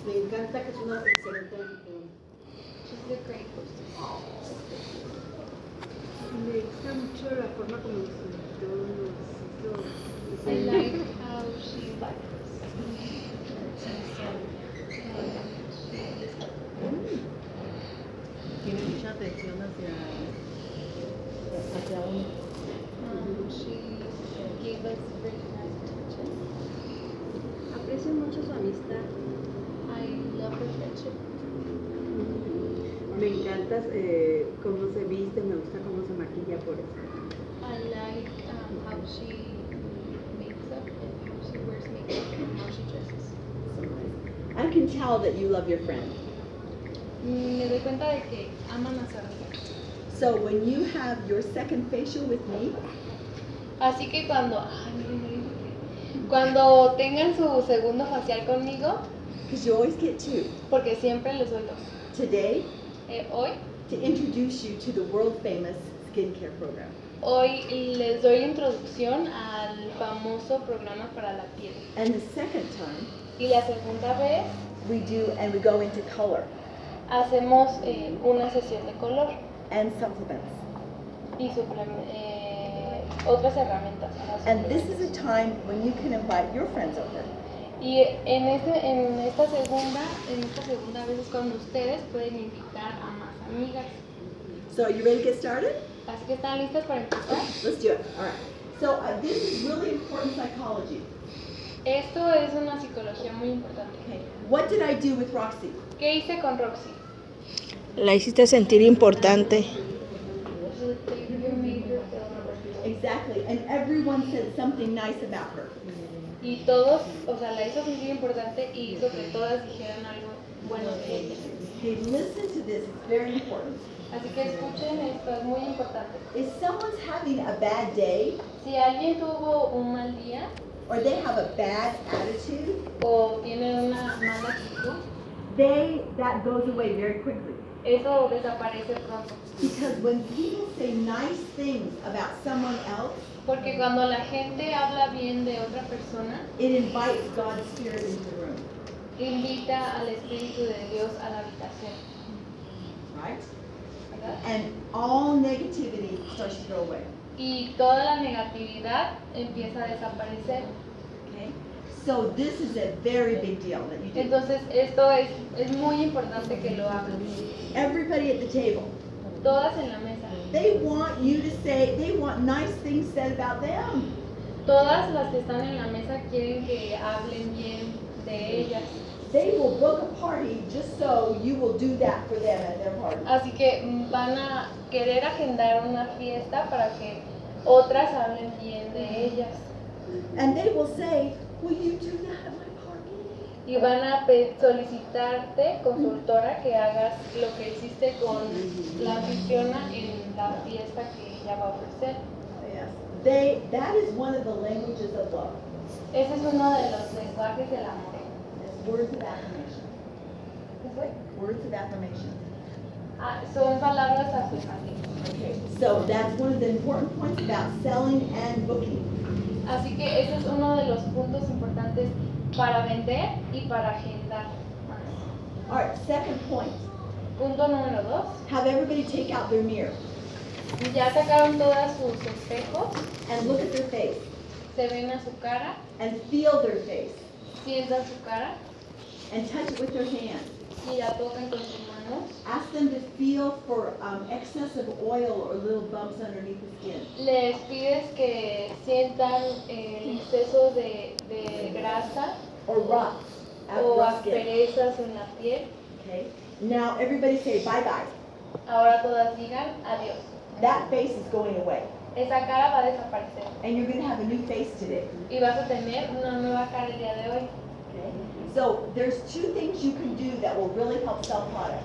Me encanta que es una excelente anfitriona. She's a great hostess. Me gusta mucho la forma como nos invitó, nos I hizo. like how she invited us. Tiene mucha atención hacia uno. She gave us very nice attention. Aprecio mucho su amistad. I love her friendship. Me encanta cómo se viste, me gusta cómo se maquilla por eso. I like how she makes up and how she wears makeup and how she dresses. I can tell that you love your friend. Me doy cuenta de que aman a su amiga. So when you have your second facial with me, Así que cuando tengan su segundo facial conmigo, because you always get two, porque siempre les doy dos. today, Hoy to introduce you to the world famous skincare program. Hoy les doy la introducción al famoso programa para la piel. And the second time, Y la segunda vez we go into color hacemos una sesión de color and supplements. y otras herramientas. And this is a time when you can invite your friends over. Y en esta segunda vez es cuando ustedes pueden invitar a más amigas. So are you ready to get started? Así que están listas para empezar. Let's do it. All right. So this is really important psychology. Esto es una psicología muy importante. Okay. What did I do with Roxy? ¿Qué hice con Roxy? La hiciste sentir importante. Exactly. And everyone said something nice about her. Y todos, la hizo sentir importante y hizo que todas dijeran algo bueno de ella. Okay, listen to this. It's very important. Así que escuchen esto, es muy importante. If someone's having a bad day, Si alguien tuvo un mal día or they have a bad attitude, o tiene una mala actitud, that goes away very quickly. eso desaparece pronto. Because when people say nice things about someone else, Porque cuando la gente habla bien de otra persona, it invites God's Spirit into the room. invita al Espíritu de Dios a la habitación, Right? ¿verdad? And all negativity starts to go away. Y toda la negatividad empieza a desaparecer. Okay? So this is a very big deal that you do. Entonces esto es muy importante que lo hagan. Everybody at the table, Todas en la mesa. they want nice things said about them. Todas las que están en la mesa quieren que hablen bien de ellas. They will book a party just so you will do that for them at their party. Así que van a querer agendar una fiesta para que otras hablen bien de ellas. And they will say, will you do that at my party? Y van a solicitarte, consultora, que hagas lo que hiciste con la anfitriona en la fiesta que ella va a ofrecer. Yes. That is one of the languages of love. Ese es uno de los lenguajes del amor. It's words of affirmation. ¿Qué fue? Words of affirmation. Son palabras afirmativas. Okay. So that's one of the important points about selling and booking. Así que ese es uno de los puntos importantes para vender y para agendar más. All right, second point. Punto número 2. Have everybody take out their mirror Ya sacaron todas sus espejos, and look at their face se ven a su cara, and feel their face sientan su cara and touch it with their hand. y la tocan con sus manos. Ask them to feel for excess of oil or little bumps underneath the skin. Les pides que sientan el exceso de grasa Or rough o rough skin. asperezas en la piel. Okay. Now everybody say bye-bye. Ahora todas digan adiós. That face is going away. Esa cara va a desaparecer And you're going to have a new face today. y vas a tener una nueva cara el día de hoy. Okay. So there's two things you can do that will really help sell product.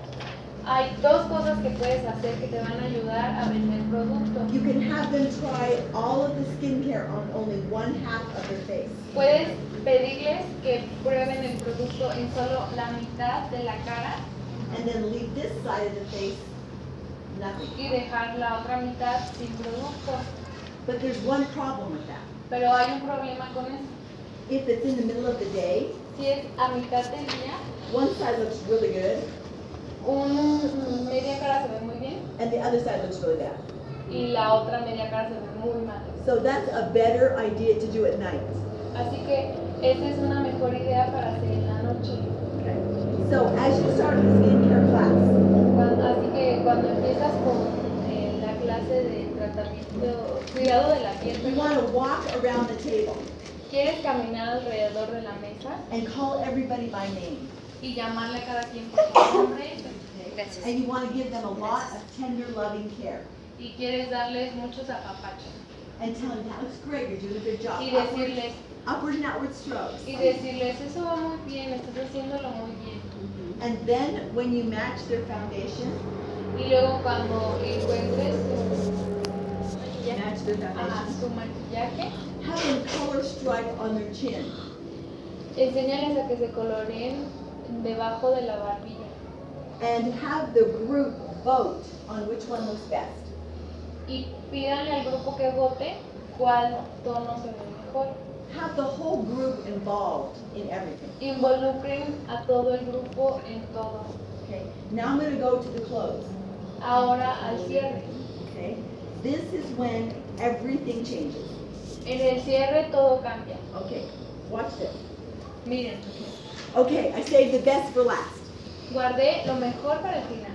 Hay dos cosas que puedes hacer que te van a ayudar a vender productos. You can have them try all of the skincare on only one half of their face. Puedes pedirles que prueben el producto en solo la mitad de la cara And then leave this side of the face nothing. y dejar la otra mitad sin producto. But there's one problem with that. Pero hay un problema con eso. If it's in the middle of the day, Si Si es a mitad del día, one side looks really good media cara se ve muy bien and the other side looks really bad. y la otra media cara se ve muy mal. So that's a better idea to do at night. Así que esa es una mejor idea para hacer en la noche. Okay. So as you start the skincare class, Así que cuando empiezas con la clase de tratamiento, cuidado de la piel, you want to walk around the table quieres caminar alrededor de la mesa and call everybody by name. y llamarle a cada quien por su nombre. And you want to give them a lot of tender, loving care. Y quieres darles muchos apapachos And tell them, that looks great, you're doing a good job. y decirles, Upward and outward strokes. eso va muy bien, estás haciéndolo muy bien. And then when you match their foundation, Y luego cuando encuentres match their foundation, su maquillaje, have them color stripe on their chin. enséñales a que se coloreen debajo de la barbilla. And have the group vote on which one looks best. Y pídanle al grupo que vote cuál tono se ve mejor. Have the whole group involved in everything. Involucren a todo el grupo en todo. Okay. Now I'm going to go to the close. Ahora al cierre. Okay. This is when everything changes. En el cierre todo cambia. Okay. Watch this. Miren, Okay, I saved the best for last. guardé lo mejor para el final.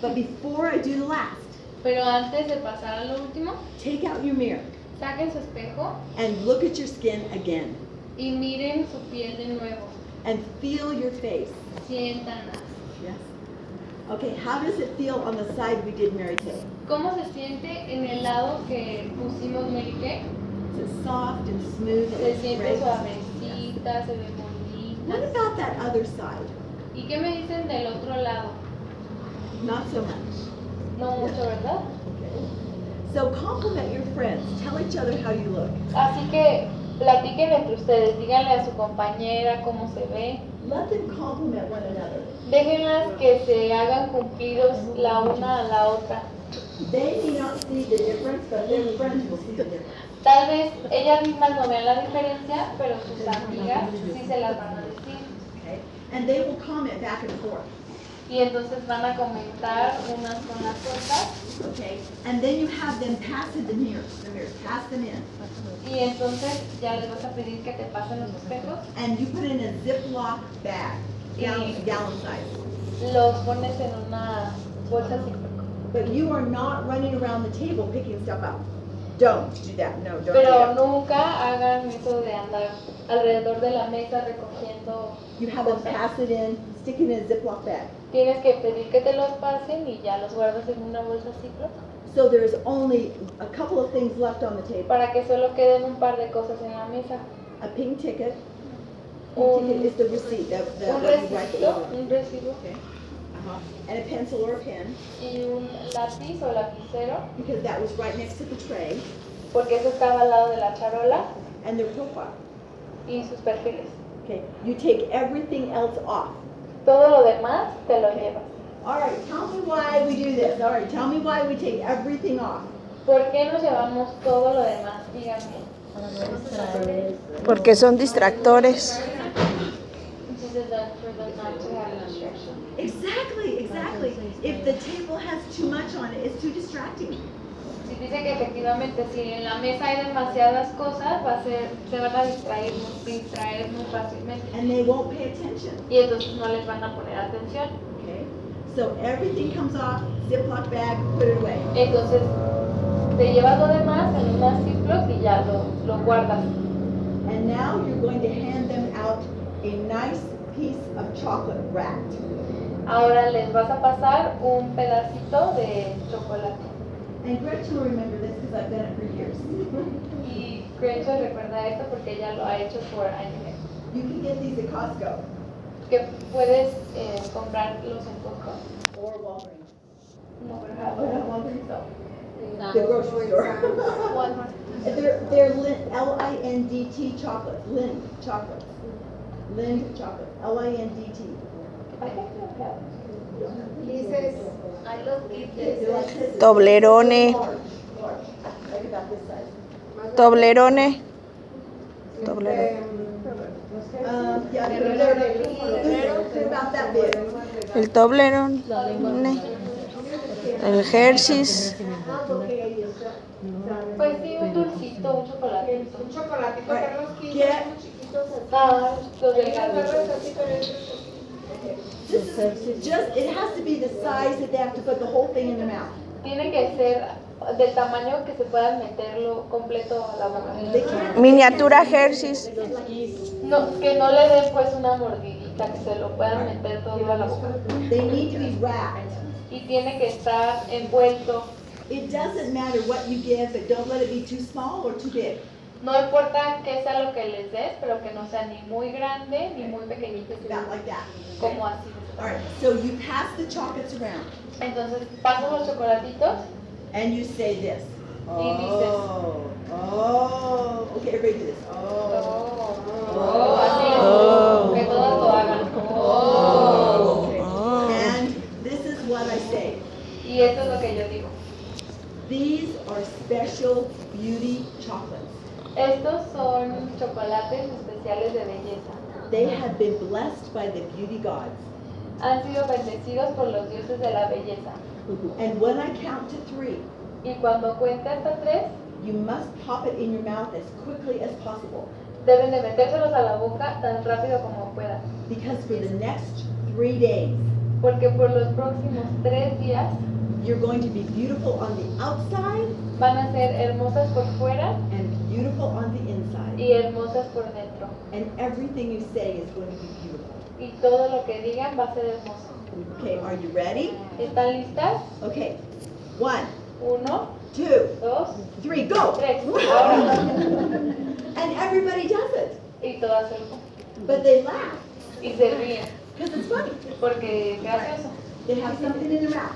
But before I do the last, Pero antes de pasar a lo último, take out your mirror saquen su espejo and look at your skin again. y miren su piel de nuevo. And feel your face. Siéntanla. Yes. Okay, how does it feel on the side we did Mary Kay? ¿Cómo se siente en el lado que pusimos Mary Kay? Is it soft and smooth? Se and siente great? suavecita, se ve What bonita. about that other side? ¿Y qué me dicen del otro lado? Not so much. No mucho, ¿verdad? Okay. So compliment your friends. Tell each other how you look. Así que platiquen entre ustedes, díganle a su compañera cómo se ve. Let them compliment one another. Déjenlas que se hagan cumplidos la una a la otra. They may not see the difference, but their friends will see the difference. Tal vez ellas mismas no vean la diferencia, pero sus amigas sí se las van a decir. Okay? And they will comment back and forth. Y entonces van a comentar unas con las otras. Okay? And then you have them pass in the mirrors. Pass them in. Y entonces ya les vas a pedir que te pasen los espejos. And you put it in a Ziploc bag, gallon size. Los pones en una bolsa Ziploc. But you are not running around the table picking stuff up. Don't do that. No, don't do Pero that. nunca hagan eso de andar alrededor de la mesa recogiendo. You have them pass it in, stick it in a Ziploc bag. Tienes que pedir que te los pasen y ya los guardas en una bolsa Ziploc So there's only a couple of things left on the table. para que solo queden un par de cosas en la mesa. A pink ticket. Un- Pink ticket is the receipt. Un What you write the recibo, order. un recibo Okay. And a pencil or a pen, y un lápiz o lapicero, because that was right next to the tray, porque eso estaba al lado de la charola and their profile. y sus perfiles. Okay. You take everything else off. Todo lo demás te lo llevas. All right. Tell me why we do this. All right. Tell me why we take everything off. ¿Por qué nos llevamos todo lo demás? Díganme. Porque son distractores. Entonces, for them not to have a distraction. Exactly. Exactly. If the table has too much on it, it's too distracting. Si dice que efectivamente si en la mesa hay demasiadas cosas, se van a distraer muy fácilmente. And they won't pay attention. Y entonces no les van a poner atención. Okay. So everything comes off, Ziploc bag, put it away. Entonces te llevas lo demás en unas Ziploc y ya lo guardas. And now you're going to hand them out a nice piece of chocolate wrapped. Ahora les vas a pasar un pedacito de chocolate. And Gretchen will remember this because I've done it for years. Y Gretchen recuerda esto porque ella lo ha hecho por años. You can get these at Costco Que puedes comprarlos en Costco. or Walgreens. No, pero Oh, no, Walgreens. no. The grocery store. Walmart. They're Lindt chocolates. Lind chocolates. Lind chocolate. Lindt. I think we have. I love They're like this. Toblerone, Large. Like about this size. Toblerone. Toblerone. Yeah, They're about that big. el Toblerone, el Hershey's, Pues sí, un dulcito, un chocolatito. Un chocolatito, Right. Carlos, que Get- son chiquitos. Ah, los Hay unas delgaditos. barras así, pero es- It has to be the size that they have to put the whole thing in their mouth. Tiene que ser del tamaño que se puedan meterlo completo a la boca. They can't. miniatura Hershey's, No, que no le den pues una mordidita, que se lo puedan meter todo a la boca. They need to be wrapped. Y tiene que estar envuelto. It doesn't matter what you give, but don't let it be too small or too big. No importa qué sea lo que les des, pero que no sea ni muy grande ni muy pequeñito, About like that. como así. All right, so you pass the chocolates around Entonces paso los chocolatitos and you say this. Y dices. Oh. Okay, everybody do this. Oh. así, Oh. que todos lo hagan. oh, And this is what I say. Y esto es lo que yo digo. These are special beauty chocolates. Estos son chocolates especiales de belleza. They have been blessed by the beauty gods. Han sido bendecidos por los dioses de la belleza. And when I count to 3, Y cuando cuente hasta 3, you must pop it in your mouth as quickly as possible. deben de metérselos a la boca tan rápido como puedan. Because for the next 3 days, Porque por los próximos 3 días you're going to be beautiful on the outside van a ser hermosas por fuera and beautiful on the inside. y hermosas por dentro. And everything you say is going to be beautiful. Y todo lo que digan va a ser hermoso. Okay, are you ready? ¿Están listas? Okay. 1, 1, 2, 2, 3, go! 3. Ahora. And everybody does it. Y todas se But they laugh y se ríen. because it's funny. Porque es gracioso. They have something in their mouth.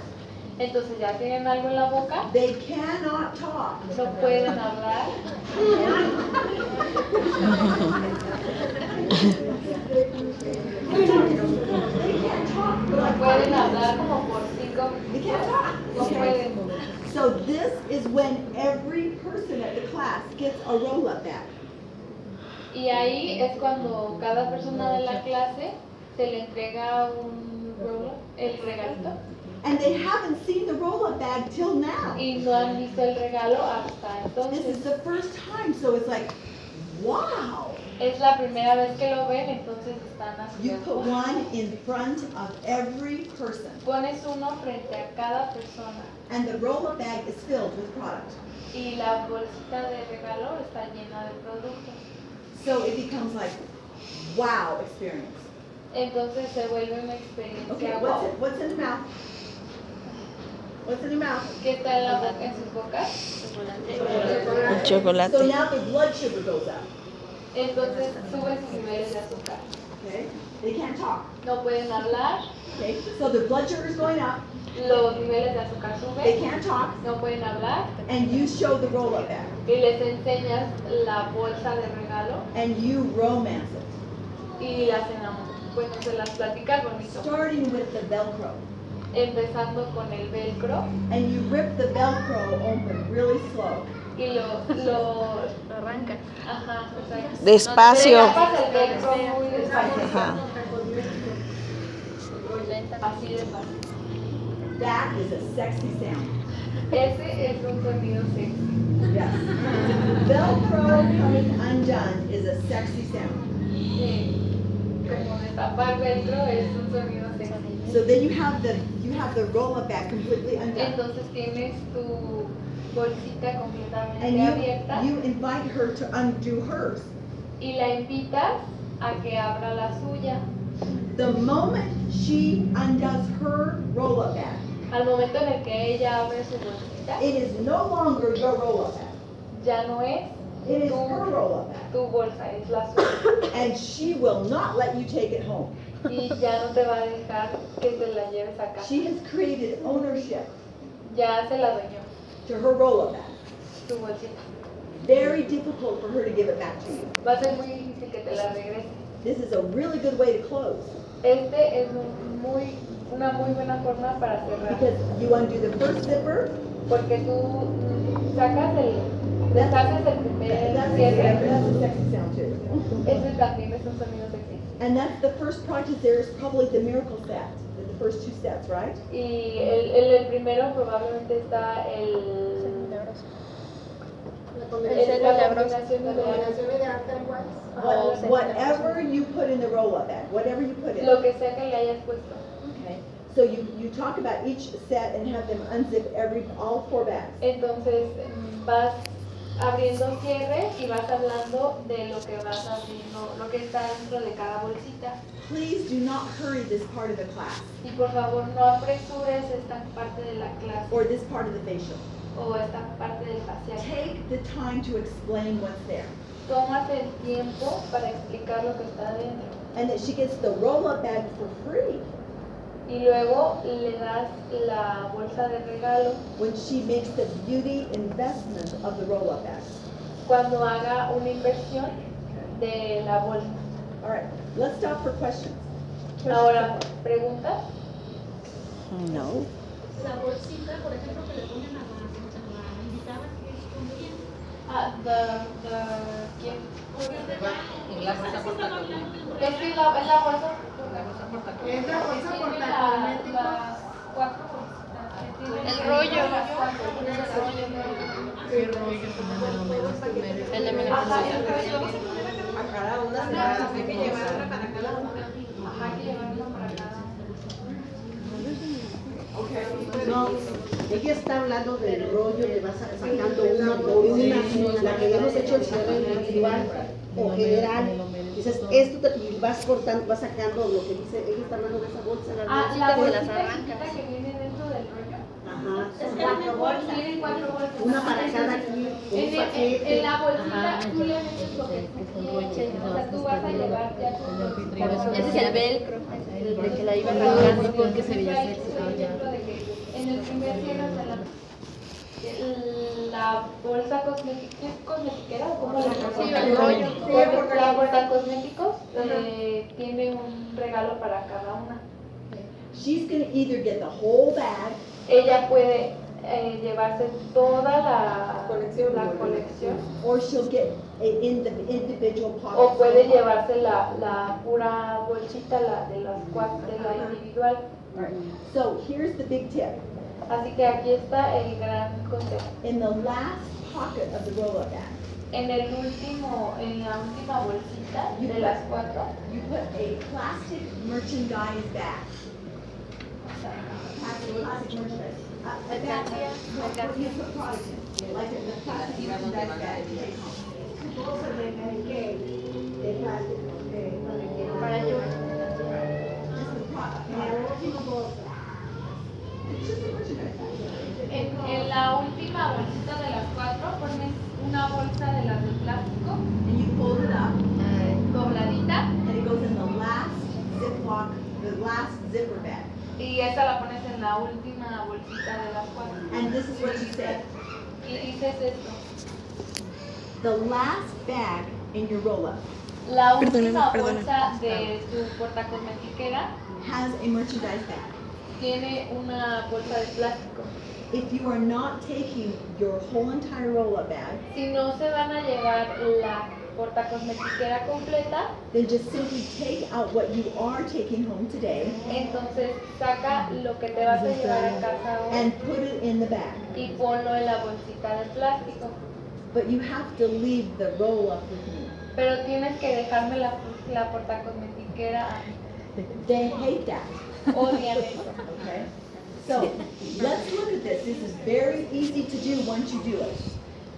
Entonces ya tienen algo en la boca, They cannot talk. no pueden hablar. They can't talk. No pueden hablar como por 5 They can't talk. No Okay. pueden. So this is when every person at the class gets a roll-up bag. Y ahí es cuando cada persona de la clase se le entrega el regalito And they haven't seen the roll-up bag till now. y no han visto el regalo hasta This is entonces. the first time, so it's like, wow. Es la primera vez que lo ven, entonces están así. You put one in front of every person. Pones uno frente a cada persona And the roll-up bag is filled with product. y la bolsita de regalo está llena de productos. So it becomes like, wow experience. Entonces se vuelve una Okay, experiencia wow. what's in the mouth? What's in your mouth? ¿Qué está en la boca, en sus bocas? el So chocolate, now the blood sugar goes up. Entonces suben sus niveles de azúcar. Okay? They can't talk. No pueden hablar, Okay? So the blood sugar is going up. los niveles de azúcar They suben, can't talk. no pueden hablar And you show the roll-up bag. y les enseñas la bolsa de regalo And you romance it. y las enamoras. Bueno, se las platicas bonito. Starting with the Velcro. Empezando con el velcro And you rip the Velcro open really slow. y lo arrancas. Ajá, exacto. despacio, Tapas el velcro muy despacio. ajá, Así despacio. That is a sexy sound. Ese es un sonido sexy. Yes. Velcro coming undone is a sexy sound. Sí. Como destapar velcro es un sonido sexy. So then you have the roll-up bag completely undone. Entonces tienes tu bolsita completamente And abierta you invite her to undo hers. y la invitas a que abra la suya. The moment she undoes her roll-up bag, Al momento en el que ella abre su bolsita, it is no longer your roll-up bag. ya no es It is her roll-up bag. tu bolsa, es la suya. And she will not let you take it home. Y ya no te va a dejar que te la lleves a casa. She has created ownership Ya se la dueñó, to her roll-up bag. tu bolsita. Very difficult for her to give it back to you. Va a ser muy difícil que te la regrese. This is a really good way to close Este es una muy buena forma para cerrar. because you undo the first zipper. Porque tú sacas deshaces el primer cierre. That's a sexy sound too. Ese también es un sonido sexy. And that's the first project there is probably the miracle set, the first 2 sets, right? Y el primero probablemente está la combinación ideal. Whatever you put in the roll-up bag, whatever you put in. Lo que sea que le hayas puesto. Okay. So you talk about each set and have them unzip all 4 bags. Entonces vas abriendo cierres y vas hablando de lo que vas abriendo, lo que está dentro de cada bolsita. Please do not hurry this part of the class Y por favor no apresures esta parte de la clase or this part of the facial. o esta parte del facial. Take the time to explain what's there. Tómate el tiempo para explicar lo que está dentro. And that she gets the roll-up bag for free Y luego le das la bolsa de regalo when she makes the beauty investment of the roll-up bag. cuando haga una inversión de la bolsa. All right, let's stop for questions. Ahora, ¿preguntas? No. La bolsita, por ejemplo, que le ponen a la invitada que es con quién. ¿Quién? La bolsa portacosméticos. Es que es la bolsa. Es la bolsa Tiene portacosméticos. las 4 bolsitas. El rollo. El rollo como El de menos. Ajá, el rollo. a cada una se la tiene que llevar una para cada una. Ajá, que llevar uno para cada. No, ella está hablando del rollo que vas sacando una por una, la que habíamos hecho el cierre individual o general. Dices, esto y vas cortando, vas sacando lo que dice, ella está hablando de esa bolsa, La bolsitas bolsita de las chiquita que viene dentro del rollo. Ajá, son Tienen 4 bolsas. Tienen 4 bolsas. Una para cada aquí, un paquete. En la bolsita tú le metes lo que tú quieres. O sea, tú vas a llevar ya tu. Ese es el velcro, el de que la iba a Pero arrancar. porque se veía sexy. En el primer cierre la bolsa cosmetiquera, ¿cómo le llaman? Sí, el rollo. La bolsa cosméticos tiene un regalo para cada una. She's going to either get the whole bag Ella puede llevarse toda la Colección. colección or she'll get in the individual pockets. o puede llevarse la pura bolsita de las 4 de la individual. All right. So here's the big tip. Así que aquí está el gran consejo. In the last pocket of the roll-up bag, En la última bolsita de las 4, you put a plastic merchandise bag. Plastic merchandise. A bag where you put products in, like the plastic merchandise bag you take home. para yo. Just the product. It's just a merchandise bag. En la última bolsita de las 4 pones una bolsa de las de plástico And you fold it up, dobladita and it goes in the last Ziploc, the last zipper bag. y esa la pones en la última bolsita de las 4. And this is what you say. Y dices esto. The last bag in your roll-up La última bolsa de tu portacosmetiquera has a merchandise bag. tiene una bolsa de plástico. If you are not taking your whole entire roll-up bag, Si no se van a llevar la portacosmetiquera completa, then just simply take out what you are taking home today entonces saca lo que te vas a llevar a casa hoy and put it in the bag. y ponlo en la bolsita de plástico. But you have to leave the roll-up with me. Pero tienes que dejarme la portacosmetiquera a mí. They hate that. Odian eso. Okay? So let's look at this. This is very easy to do once you do it.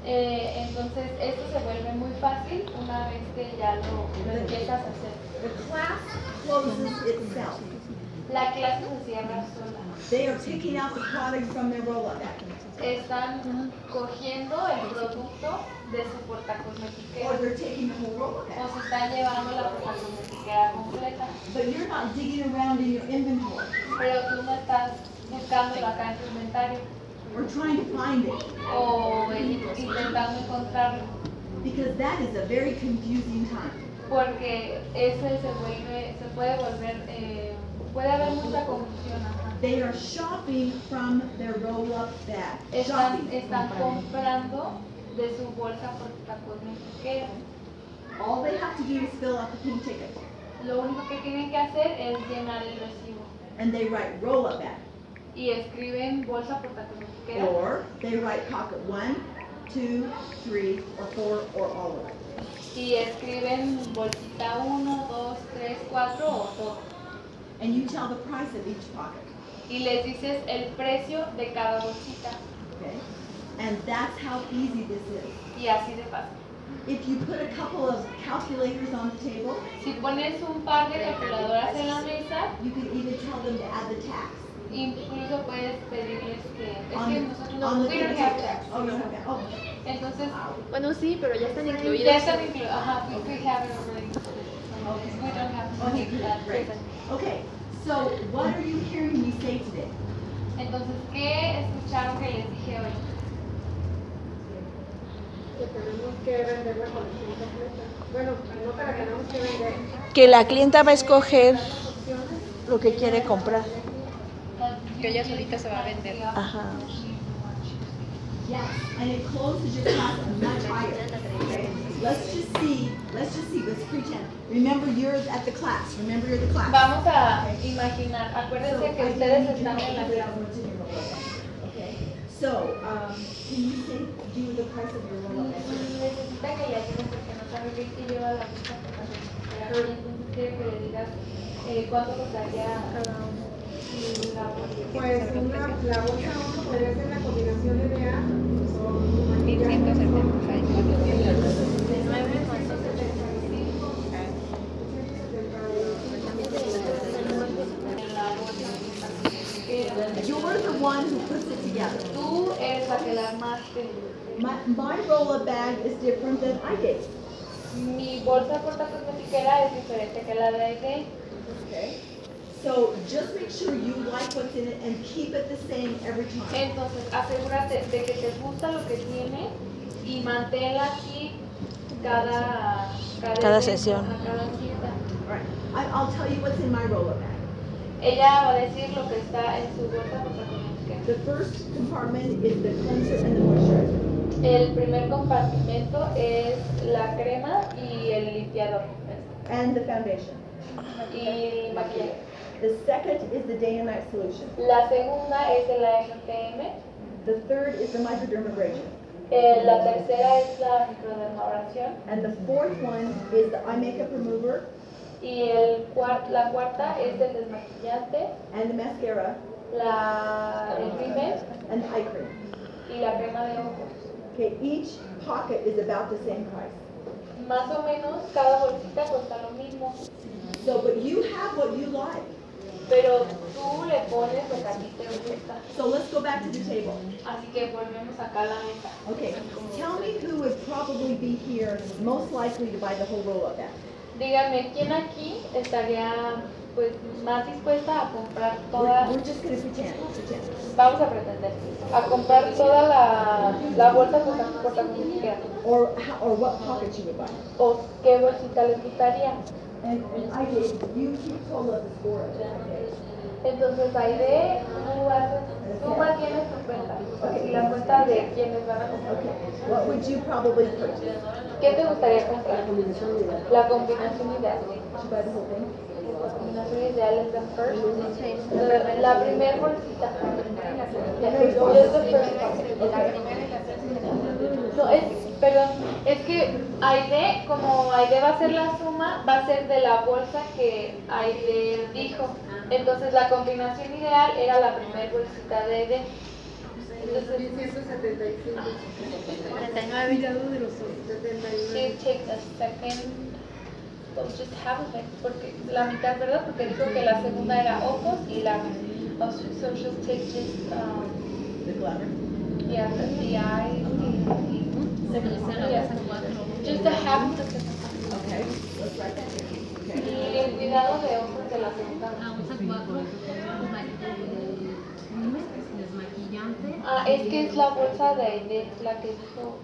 Entonces esto se vuelve muy fácil una vez que ya lo empiezas a hacer. The class closes itself. La clase se cierra sola. They are taking out the product from their roll-up bag. Están cogiendo el producto de su Or portacosmetiquera they're taking the whole roll-up o bag. se están llevando la portacosmetiquera completa. But you're not digging around in your inventory Pero tú no estás buscándolo acá en tu inventario or trying to find it o intentando encontrarlo, because that is a very confusing time. porque ese se puede volver, puede haber mucha confusión. Ajá. They are shopping from their roll-up bag. Están Shopping. comprando de su bolsa portacosmetiquera. All they have to do is fill out the pink ticket. lo único que tienen que hacer es llenar el recibo. And they write roll-up bag. Y escriben bolsa portacosmetiquera. Or they write pocket 1, 2, 3, or 4, or all of it. Y escriben bolsita 1, 2, 3, 4 o todo. And you tell the price of each pocket. Y les dices el precio de cada bolsita. Okay? And that's how easy this is. Y así de fácil. If you put a couple of calculators on the table, Si pones un par de calculadoras en la mesa, you can even tell them to add the tax. incluso puedes pedirles que es On que the- nosotros on no the we don't thing. have tax. Oh, you don't have that. Oh, Entonces, Bueno, sí, pero ya están incluidos. ya están incluidos. Ajá, we have it already. We don't have to okay, make that. great. Okay, so what are you hearing me say today? Entonces, ¿qué escucharon que les dije hoy? Que tenemos que vender la colección completa. Bueno, no que la tenemos que vender. Que la clienta va a escoger lo que quiere comprar. Que ella solita se va a vender. Ajá. Yes, and it closes your class much higher. Okay? Let's just see, let's pretend. Remember you're at the class. Remember you're the class. Vamos a imaginar, acuérdense que ustedes están en la clase. Okay. So, can you say, do the price of your roll-up bag? Necesita que le ayudes porque no sabe qué lleva la bolsa portacosmetiquera. Entonces quiere que le digas cuánto costaría cada uno. La bolsa. Pues la bolsa 1 podría ser la combinación de BA con 179. You're the one who puts it together. Tú eres la que la armaste. My roll-up bag is different than I did. Mi bolsa portacosmetiquera es diferente que la de Aide. Okay. So just make sure you like what's in it and keep it the same every time. Entonces, asegúrate de que te gusta lo que tiene y manténla así cada Cada evento, sesión. cada cita. All right. I'll tell you what's in my roll-up bag. Ella va a decir lo que está en su bolsa portacosmetiquera. The first compartment is the cleanser and the moisturizer. El primer compartimento es la crema y el limpiador And the foundation. y el maquillaje. The second is the day and night solution. La segunda es el AMPM. The third is the microdermabrasion. La tercera es la microdermabrasión. And the fourth one is the eye makeup remover Y la cuarta es el desmaquillante, and the mascara el rímel and the eye cream. y la crema de ojos. Okay, each pocket is about the same price. Más o menos cada bolsita cuesta lo mismo, So, but you have what you like. pero tú le pones lo que a ti te gusta. So let's go back to the table. Así que volvemos acá a la mesa. Okay, tell me who would probably be here most likely to buy the whole roll-up bag. Díganme, ¿quién aquí estaría pues más dispuesta a comprar toda, We're just going to pretend. vamos a pretender, a comprar toda la bolsa portacosmetiquera? Or what pocket you would buy. ¿O qué bolsita les gustaría? And I did. You told us the score. Okay. Entonces, Aide, tú mantienes tu cuenta, así la cuenta de quienes van a comprar. Okay. What would you probably purchase? ¿Qué te gustaría comprar? La combinación ideal. Should you buy the whole thing? La combinación ideal es the first, la primer bolsita. Just the first one. No, perdón, es que Aide, como Aide va a hacer la suma, va a ser de la bolsa que Aide dijo. Entonces la combinación ideal era la primer bolsita de Aide. Entonces, 175. 49. she takes a second, well, just half of it, porque la mitad, ¿verdad? Porque dijo que la segunda era ojos y la, so she'll take just, The glamour. yeah, the eyes, just a half of the second. Okay. Let's write that here. Okay. Y el cuidado de ojos de la segunda. Ah, es que es la bolsa de Aide, la que dijo,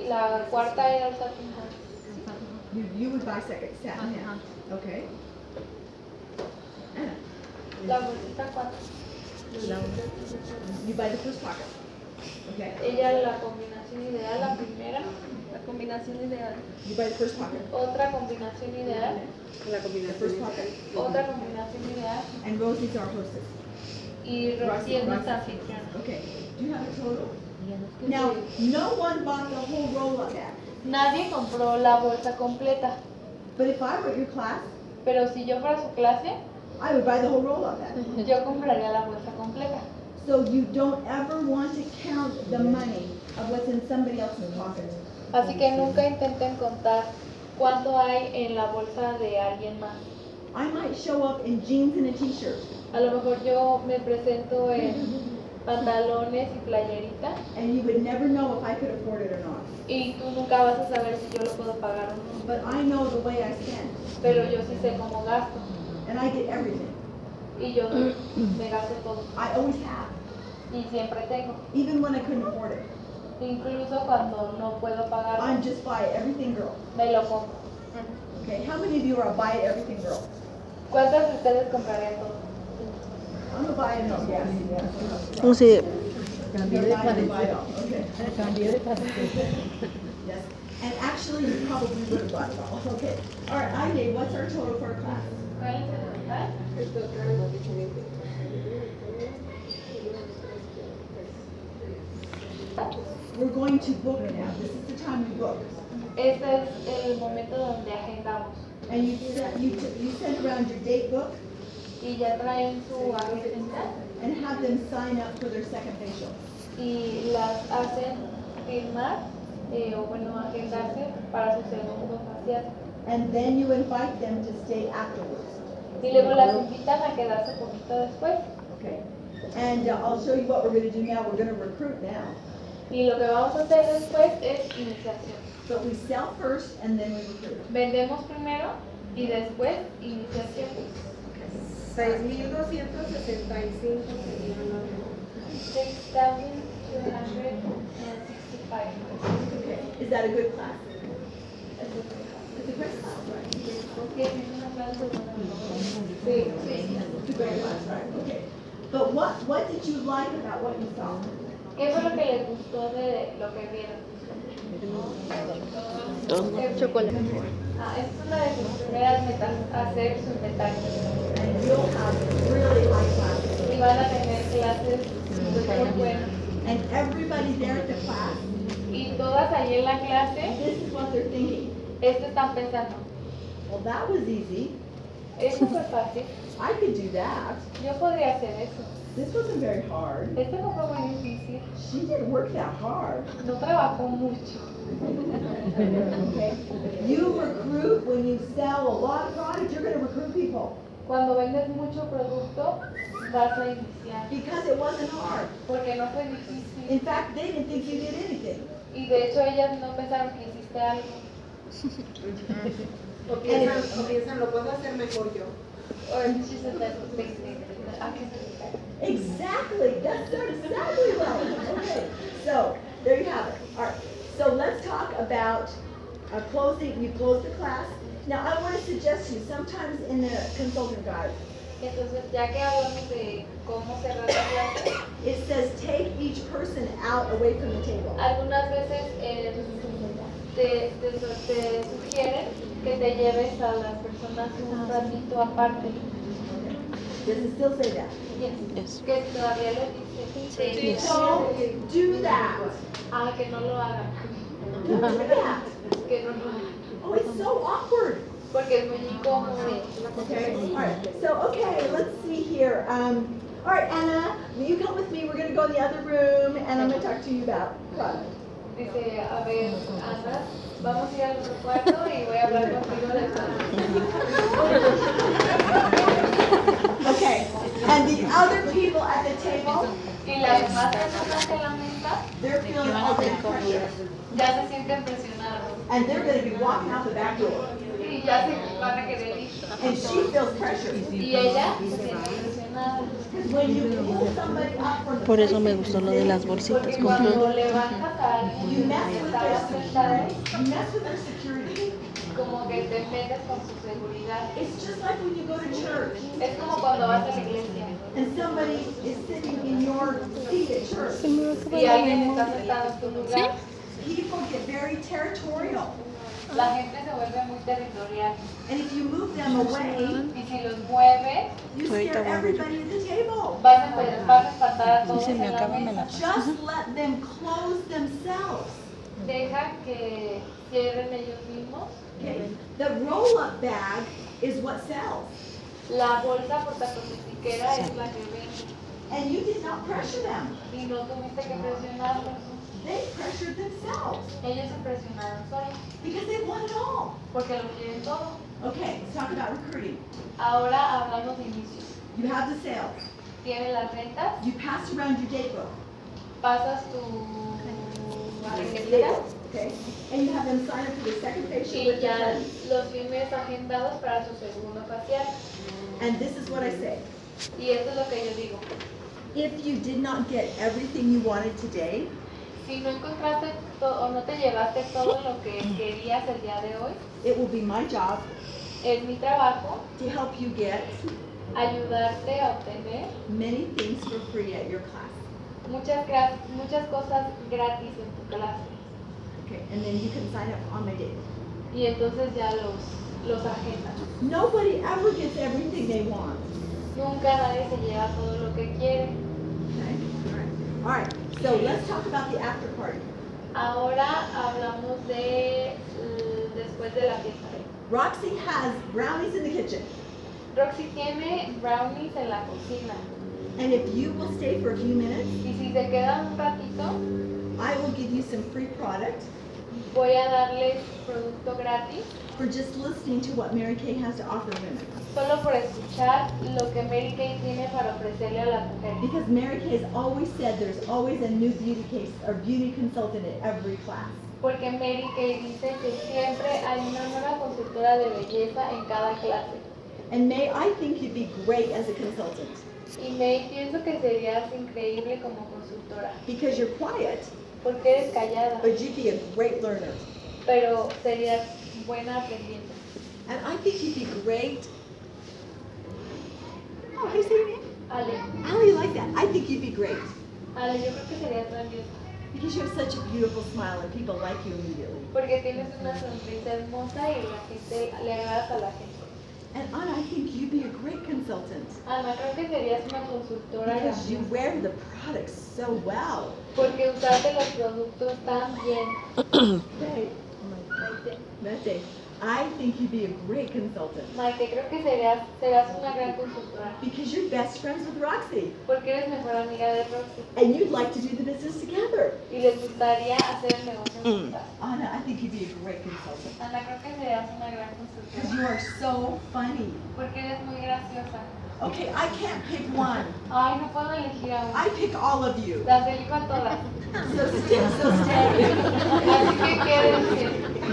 la cuarta era el satin hand. You would buy second satin hand. Okay. Anna, La bolsita 4. you buy the first pocket. Okay. Ella la combinación ideal, la primera. La combinación ideal. You buy the first pocket. Otra combinación ideal. La The combinación. first pocket. Otra combinación ideal. And Rosie's our hostess. Y Rosy es nuestra anfitriona. Okay. Do you have a total? Now, no one bought the whole roll-up bag. Nadie compró la bolsa completa. But if I were at your class, Pero si yo fuera su clase, I would buy the whole roll-up bag. yo compraría la bolsa completa. So you don't ever want to count the money of what's in somebody else's pocket. Así que nunca intenten contar cuánto hay en la bolsa de alguien más. I might show up in jeans and a t-shirt, A lo mejor yo me presento en pantalones y playerita and you would never know if I could afford it or not. y tú nunca vas a saber si yo lo puedo pagar o no. But I know the way I spend, Pero yo sí sé cómo gasto and I get everything. y yo me gasto todo I always have, y siempre tengo. even when I couldn't afford it. Incluso cuando no puedo pagar, I'm just buy it everything girl. me lo compro. Okay, how many of you are a buy it everything girl? ¿Cuántas de ustedes comprarían todo? I'm a buy it all. Yes. No sé, Buy it all. Okay. Yes. And actually, you probably would have bought it all. Okay. All right, Anya, what's our total for our class? ¿Cuál es el total? Esto acá hemos dicho 20. We're going to book now. This is the time we book. Este es el momento donde agendamos. And you send around your date book Y ya traen su agenda and have them sign up for their second facial. y las hacen firmar o bueno, agendarse para su segundo facial. And then you invite them to stay afterwards. Y luego las invitan a quedarse poquito después. Okay. And I'll show you what we're going to do now. We're going to recruit now. Y lo que vamos a hacer después es iniciación. But we sell first and then we recruit. Vendemos primero y después iniciación. 6,265 sería la 6,265. Okay. Is that a good class? It's a great class, right? Porque es una clase de Sí. It's a great class, right? Okay. But what did you like about what you saw? ¿Qué fue lo que les gustó de lo que vieron? Chocolate. Es una de sus primeras metas, hacer su inventario. And you'll have really high classes. Y van a tener clases muy buenas. And everybody there at the class, Y todas ahí en la clase, this is what they're thinking. esto están pensando. Well, that was easy. Eso fue fácil. I could do that. Yo podría hacer eso. This wasn't very hard. Esto no fue muy difícil. She didn't work that hard. No trabajó mucho. Okay? You recruit when you sell a lot of product, you're going to recruit people. Cuando vendes mucho producto, vas a iniciar. Because it wasn't hard. Porque no fue difícil. In fact, they didn't think you did anything. Y de hecho ellas no pensaron que hiciste algo. O piensan, lo puedo hacer mejor yo. Or she said that ¿a qué se dedica? Exactly. That's exactly right. Okay. So there you have it. All right. So let's talk about closing. You close the class. Now I want to suggest you sometimes in the consultant guide Entonces, ya que hablamos de cómo cerrar la clase, it says take each person out away from the table. algunas veces te sugieren que te lleves a las personas un ratito aparte. Does it still say that? Yes. Que todavía le dice Yes. Don't do that. que no lo hagan, Don't do that. que no lo hagan, Oh, it's so awkward. porque es muy incómodo. Okay. All right. So okay, let's see here. All right, Anna, you come with me. We're going to go in the other room, and I'm going to talk to you about product. Dice, a ver, Ana, vamos a ir al otro cuarto y voy a hablar contigo de Okay. And the other people at the table, Y las demás personas en la mesa they're feeling all the pressure, ya se sienten presionados and they're going to be walking out the back door. y ya se van a querer ir. And she feels pressure. Y ella se siente presionada. Because when you pull somebody up from the Por eso me gustó lo de las bolsitas. Porque Compré cuando levantas a alguien you que mess with está their sentado, security. You mess with their security. como que te metes con su seguridad. It's just like when you go to church. Es como cuando vas a la iglesia. and somebody is sitting in your seat at church, Si alguien está sentado en tu lugar, people get very territorial. la gente se vuelve muy territorial. And if you move them away, Y si los mueves, you scare everybody at the table. vas a espantar a todos en la mesa. Just let them close themselves. Deja que cierren ellos mismos. Okay? The roll-up bag is what sells. La bolsa portacontiquera es la que vende. And you did not pressure them. Y no tuviste que presionarlos. They pressured themselves Ellos se presionaron solos. because they want it all. Porque lo quieren todo. Okay, let's talk about recruiting. Ahora hablamos de inicios. You have the sales. Tienes las ventas, You pass around your date book. pasas tu tarjetita Okay? And you have them sign up for the second facial y with their ya friends. los tienes agendados para su segundo facial. And this is what I say. Y eso es lo que yo digo. If you did not get everything you wanted today, Si no encontraste o no te llevaste todo lo que querías el día de hoy, it will be my job es mi trabajo to help you get ayudarte a obtener many things for free at your class. muchas cosas gratis en tu clase. Okay, and then you can sign up on my date. Y entonces ya los agendas. Nobody ever gets everything they want. Nunca nadie se lleva todo lo que quiere. Okay? All right. So let's talk about the after party. Ahora hablamos de después de la fiesta. Roxy has brownies in the kitchen. Roxy tiene brownies en la cocina. And if you will stay for a few minutes, Y si se quedan un ratito, I will give you some free product voy a darles producto gratis for just listening to what Mary Kay has to offer women. solo por escuchar lo que Mary Kay tiene para ofrecerle a las mujeres. Because Mary Kay has always said there's always a new beauty case or beauty consultant at every class. Porque Mary Kay dice que siempre hay una nueva consultora de belleza en cada clase. And May, I think you'd be great as a consultant Y May, pienso que serías increíble como consultora, because you're quiet, porque eres callada, but you'd be a great learner. pero serías buena aprendiendo. And I think you'd be great. Oh, how do you say your name? Ale, Allie, you like that. I think you'd be great Ale, yo creo que serías grandiosa, because you have such a beautiful smile and people like you immediately. porque tienes una sonrisa hermosa y la gente le agradas a la gente. And Anna, I think you'd be a great consultant Ana, creo que serías una consultora because you grandiosa, wear the products so well. porque usaste los productos tan bien. Right. Mete, I think you'd be a great consultant Maite, creo que serás una gran consultora, because you're best friends with Roxy porque eres mejor amiga de Roxy and you'd like to do the business together. y les gustaría hacer el negocio juntas. Anna, I think you'd be a great consultant Ana, creo que serías una gran because consultora, you are so funny. porque eres muy graciosa. Okay, I can't pick one. Ay, no puedo elegir a una. I pick all of you. Las elijo a todas. So stay. Así que quédense.